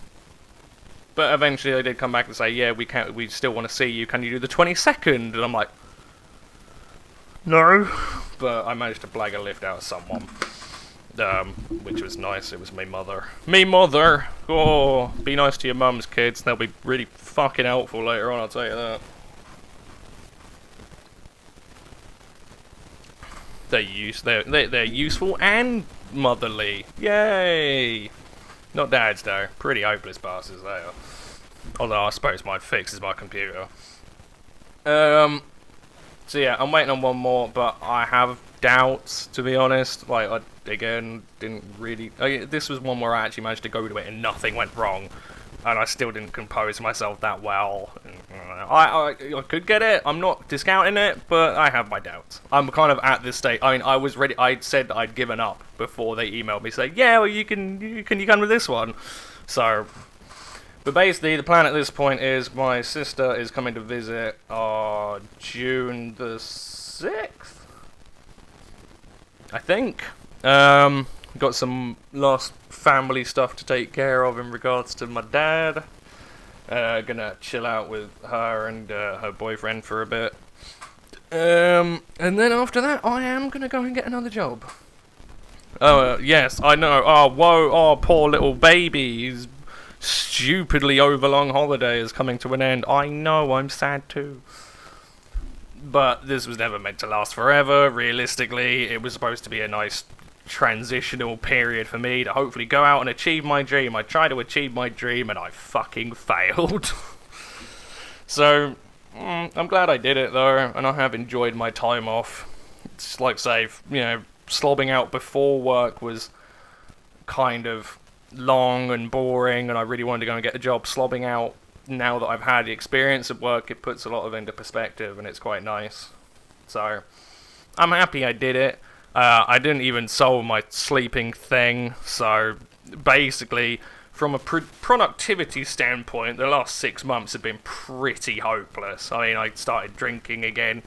eventually they did come back and say, yeah, we still want to see you, can you do the 22nd? And I'm like, no. But I managed to blag a lift out of someone. Which was nice. It was me mother. Me mother! Oh, be nice to your mums, kids. They'll be really fucking helpful later on, I'll tell you that. They're useful and motherly. Yay! Not dads, though. Pretty hopeless bastards, they are. Although I suppose my fix is my computer. So yeah, I'm waiting on one more, but I have doubts, to be honest. Like, I, again, didn't really... this was one where I actually managed to go to it and nothing went wrong. And I still didn't compose myself that well. I could get it, I'm not discounting it, but I have my doubts. I'm kind of at this state. I mean, I was ready, I'd said I'd given up before they emailed me saying, yeah, well, you come with this one. So... But basically, the plan at this point is my sister is coming to visit on June the 6th? I think. Got some last family stuff to take care of in regards to my dad. Gonna chill out with her and her boyfriend for a bit. And then after that, I am gonna go and get another job. Oh, yes, I know. Oh, whoa, oh, poor little baby. His stupidly overlong holiday is coming to an end. I know, I'm sad too. But this was never meant to last forever. Realistically, it was supposed to be a nice transitional period for me to hopefully go out and achieve my dream. I tried to achieve my dream and I fucking failed. So, I'm glad I did it though, and I have enjoyed my time off. It's like, say, you know, slobbing out before work was kind of long and boring, and I really wanted to go and get a job. Slobbing out, now that I've had the experience at work, it puts a lot of into perspective, and it's quite nice. So, I'm happy I did it. I didn't even solve my sleeping thing, so basically, from a productivity standpoint, the last 6 months have been pretty hopeless. I mean, I started drinking again,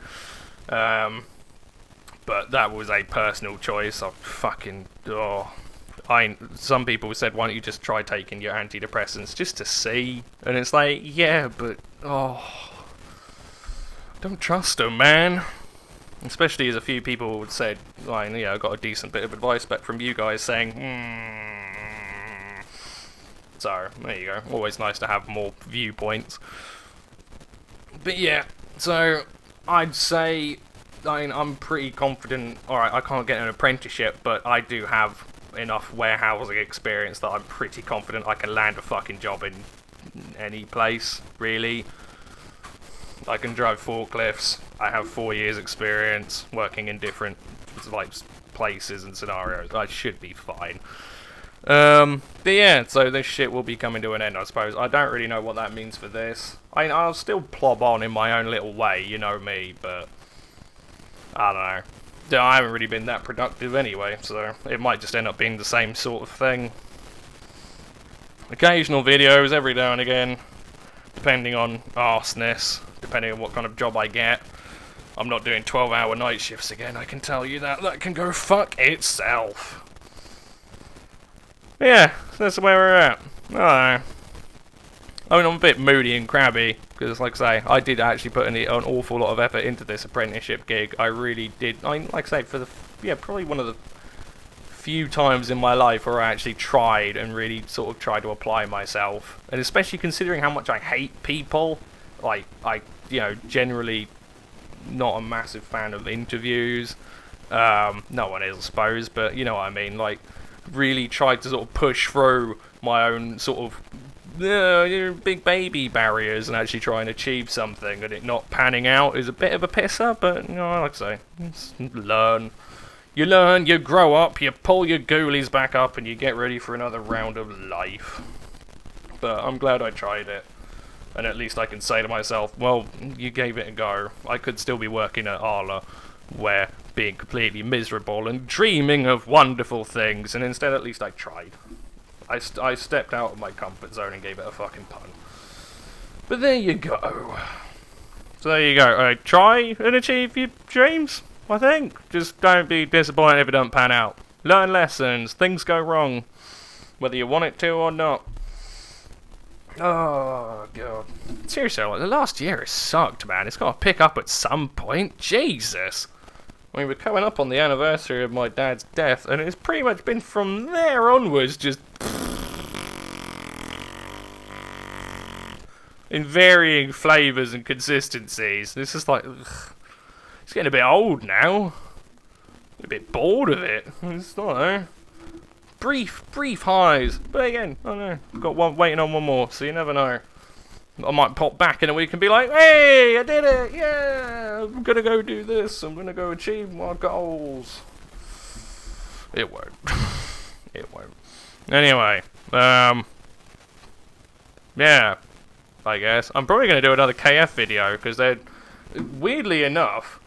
but that was a personal choice. Some people said, why don't you just try taking your antidepressants just to see? And it's like, yeah, but, don't trust them, man. Especially as a few people said, like, you know, I got a decent bit of advice back from you guys saying, So, there you go. Always nice to have more viewpoints. But yeah, so, I'd say, I'm pretty confident. Alright, I can't get an apprenticeship, but I do have enough warehousing experience that I'm pretty confident I can land a fucking job in any place, really. I can drive forklifts. I have 4 years experience working in different like places and scenarios. I should be fine. But yeah, so this shit will be coming to an end, I suppose. I don't really know what that means for this. I'll still plob on in my own little way, you know me, but I don't know. I haven't really been that productive anyway, so it might just end up being the same sort of thing. Occasional videos every now and again, depending on arseness, depending on what kind of job I get. I'm not doing 12-hour night shifts again, I can tell you that. That can go fuck itself. Yeah, that's where we're at. I don't know. I mean, I'm a bit moody and crabby, because, like I say, I did actually put an awful lot of effort into this apprenticeship gig. I really did. Like I say, probably one of the few times in my life where I actually tried and really sort of tried to apply myself. And especially considering how much I hate people. Like, generally not a massive fan of interviews. No one is, I suppose, but you know what I mean. Like, really tried to sort of push through my own sort of big baby barriers and actually try and achieve something, and it not panning out is a bit of a pisser, but, you know, like I say, learn. You learn, you grow up, you pull your ghoulies back up, and you get ready for another round of life. But I'm glad I tried it. And at least I can say to myself, well, you gave it a go. I could still be working at Arla, where being completely miserable and dreaming of wonderful things, and instead at least I tried. I stepped out of my comfort zone and gave it a fucking pun. But there you go. So there you go. Try and achieve your dreams, I think. Just don't be disappointed if it don't pan out. Learn lessons. Things go wrong. Whether you want it to or not. Oh, God. Seriously, like, the last year has sucked, man. It's got to pick up at some point. Jesus. I mean, we're coming up on the anniversary of my dad's death, and it's pretty much been from there onwards just in varying flavours and consistencies. This is like, it's getting a bit old now. A bit bored of it. It's not there. Brief highs, but again, I don't know. I've got one waiting on one more, so you never know. I might pop back in a week and be like, hey, I did it, yeah, I'm gonna go do this, I'm gonna go achieve my goals. It won't. It won't. Anyway, yeah, I guess. I'm probably gonna do another KF video, because they're, weirdly enough,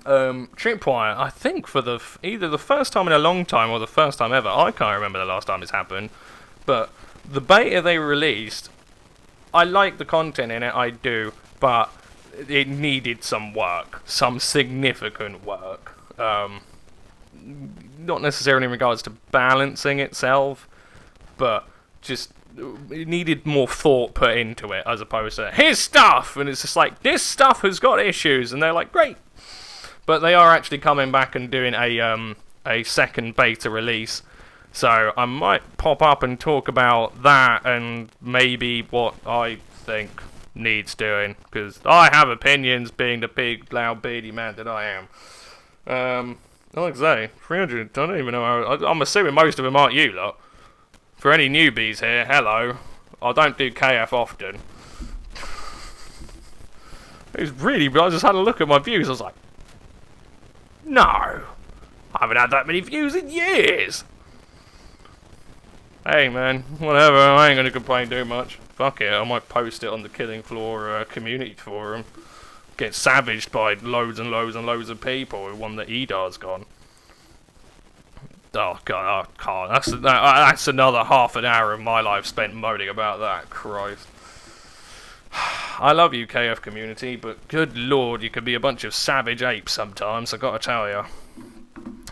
Tripwire, I think for either the first time in a long time or the first time ever, I can't remember the last time it's happened, but the beta they released, I like the content in it, I do, but it needed some work, some significant work. not necessarily in regards to balancing itself, but just it needed more thought put into it as opposed to here's stuff, and it's just like this stuff has got issues, and they're like great, but they are actually coming back and doing a second beta release, so I might pop up and talk about that and maybe what I think needs doing, because I have opinions, being the big loud beady man that I am. Like I say, 300, I don't even know how, I'm assuming most of them aren't you lot. For any newbies here, hello. I don't do KF often. It was really, I just had a look at my views, I was like, no, I haven't had that many views in years. Hey man, whatever, I ain't gonna complain too much. Fuck it, I might post it on the Killing Floor community forum. Get savaged by loads and loads and loads of people with one that EDA's gone. Oh god, I can't. That's another half an hour of my life spent moaning about that. Christ. I love you, KF community, but good lord, you could be a bunch of savage apes sometimes, I gotta tell ya.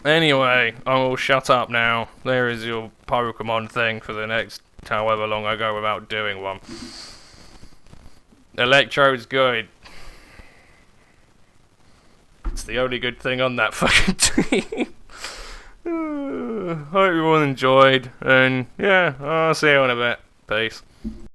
Anyway, I will shut up now. There is your Pokemon thing for the next however long I go without doing one. Electro's good. It's the only good thing on that fucking team. Hope everyone enjoyed, and yeah, I'll see you in a bit. Peace.